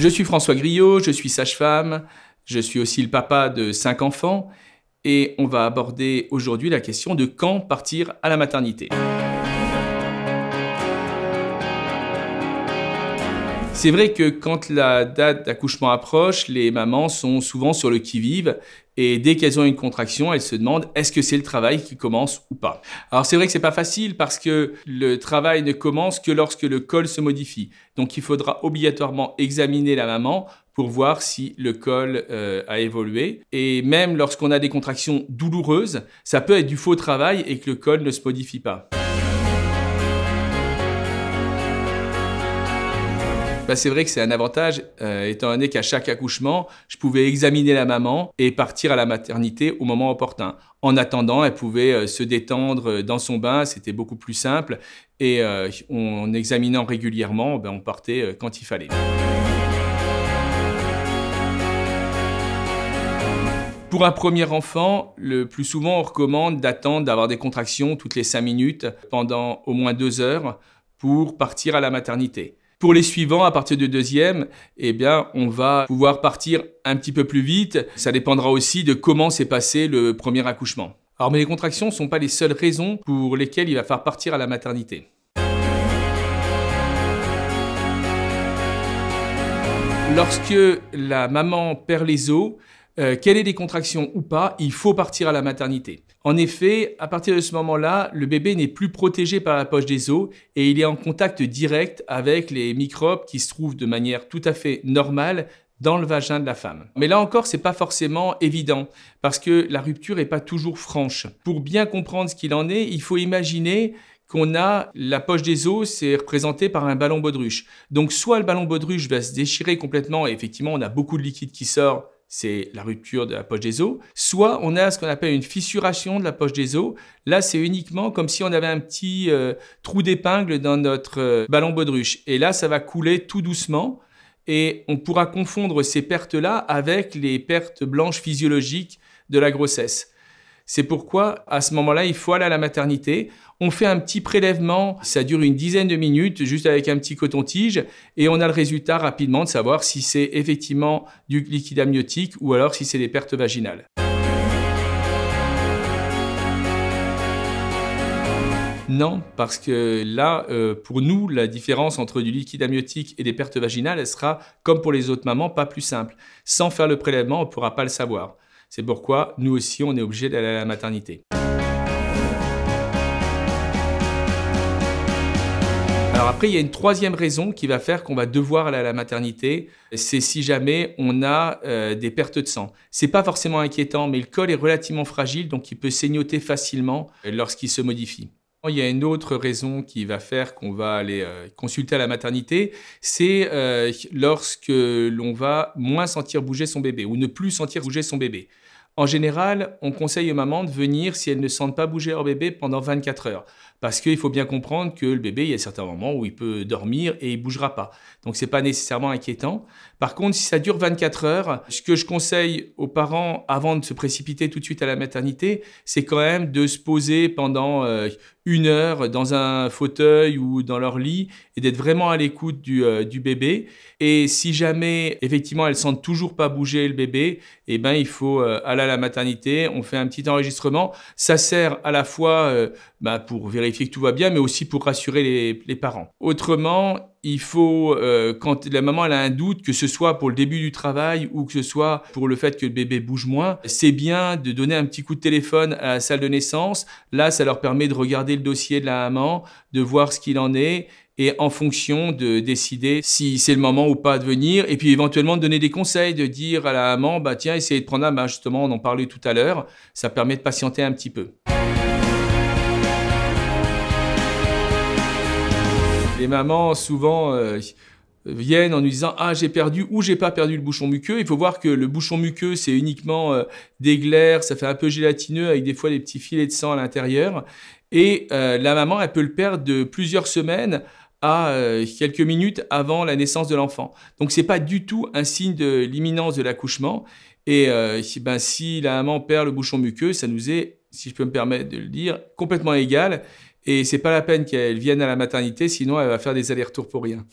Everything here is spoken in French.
Je suis François Griot, je suis sage-femme, je suis aussi le papa de 5 enfants et on va aborder aujourd'hui la question de quand partir à la maternité. C'est vrai que quand la date d'accouchement approche, les mamans sont souvent sur le qui-vive et dès qu'elles ont une contraction, elles se demandent est-ce que c'est le travail qui commence ou pas. Alors c'est vrai que c'est pas facile parce que le travail ne commence que lorsque le col se modifie. Donc il faudra obligatoirement examiner la maman pour voir si le col a évolué. Et même lorsqu'on a des contractions douloureuses, ça peut être du faux travail et que le col ne se modifie pas. C'est vrai que c'est un avantage, étant donné qu'à chaque accouchement, je pouvais examiner la maman et partir à la maternité au moment opportun. En attendant, elle pouvait se détendre dans son bain, c'était beaucoup plus simple. Et en examinant régulièrement, on partait quand il fallait. Pour un premier enfant, le plus souvent, on recommande d'attendre d'avoir des contractions toutes les 5 minutes pendant au moins 2 heures pour partir à la maternité. Pour les suivants, à partir du deuxième, on va pouvoir partir un petit peu plus vite. Ça dépendra aussi de comment s'est passé le premier accouchement. Alors, mais les contractions ne sont pas les seules raisons pour lesquelles il va falloir partir à la maternité. Lorsque la maman perd les os, qu'elle ait des contractions ou pas, il faut partir à la maternité. En effet, à partir de ce moment-là, le bébé n'est plus protégé par la poche des os et il est en contact direct avec les microbes qui se trouvent de manière tout à fait normale dans le vagin de la femme. Mais là encore, c'est pas forcément évident parce que la rupture n'est pas toujours franche. Pour bien comprendre ce qu'il en est, il faut imaginer qu'on a la poche des os, c'est représenté par un ballon baudruche. Donc soit le ballon baudruche va se déchirer complètement et effectivement on a beaucoup de liquide qui sort, c'est la rupture de la poche des os. Soit on a ce qu'on appelle une fissuration de la poche des os. Là, c'est uniquement comme si on avait un petit trou d'épingle dans notre ballon baudruche. Et là, ça va couler tout doucement et on pourra confondre ces pertes-là avec les pertes blanches physiologiques de la grossesse. C'est pourquoi, à ce moment-là, il faut aller à la maternité. On fait un petit prélèvement, ça dure une dizaine de minutes, juste avec un petit coton-tige, et on a le résultat rapidement de savoir si c'est effectivement du liquide amniotique ou alors si c'est des pertes vaginales. Non, parce que là, pour nous, la différence entre du liquide amniotique et des pertes vaginales, elle sera, comme pour les autres mamans, pas plus simple. Sans faire le prélèvement, on ne pourra pas le savoir. C'est pourquoi, nous aussi, on est obligé d'aller à la maternité. Alors après, il y a une troisième raison qui va faire qu'on va devoir aller à la maternité, c'est si jamais on a des pertes de sang. C'est pas forcément inquiétant, mais le col est relativement fragile, donc il peut saignoter facilement lorsqu'il se modifie. Il y a une autre raison qui va faire qu'on va aller consulter à la maternité, c'est lorsque l'on va moins sentir bouger son bébé ou ne plus sentir bouger son bébé. En général, on conseille aux mamans de venir si elles ne sentent pas bouger leur bébé pendant 24 heures. Parce qu'il faut bien comprendre que le bébé, il y a certains moments où il peut dormir et il ne bougera pas. Donc, ce n'est pas nécessairement inquiétant. Par contre, si ça dure 24 heures, ce que je conseille aux parents avant de se précipiter tout de suite à la maternité, c'est quand même de se poser pendant 1 heure dans un fauteuil ou dans leur lit et d'être vraiment à l'écoute du bébé. Et si jamais, effectivement, elles sentent toujours pas bouger le bébé, il faut aller à la maternité. On fait un petit enregistrement. Ça sert à la fois pour vérifier que tout va bien, mais aussi pour rassurer les parents. Autrement, il faut, quand la maman elle a un doute, que ce soit pour le début du travail ou que ce soit pour le fait que le bébé bouge moins, c'est bien de donner un petit coup de téléphone à la salle de naissance. Là, ça leur permet de regarder le dossier de la maman, de voir ce qu'il en est et en fonction de décider si c'est le moment ou pas de venir et puis éventuellement de donner des conseils, de dire à la maman, tiens, essayez de prendre justement, on en parlait tout à l'heure, ça permet de patienter un petit peu. Les mamans, souvent, viennent en nous disant « Ah, j'ai perdu ou j'ai pas perdu le bouchon muqueux ». Il faut voir que le bouchon muqueux, c'est uniquement des glaires, ça fait un peu gélatineux avec des fois des petits filets de sang à l'intérieur. Et la maman, elle peut le perdre de plusieurs semaines à quelques minutes avant la naissance de l'enfant. Donc, ce n'est pas du tout un signe de l'imminence de l'accouchement. Et si la maman perd le bouchon muqueux, ça nous est, si je peux me permettre de le dire, complètement égal. Et c'est pas la peine qu'elle vienne à la maternité, sinon elle va faire des allers-retours pour rien.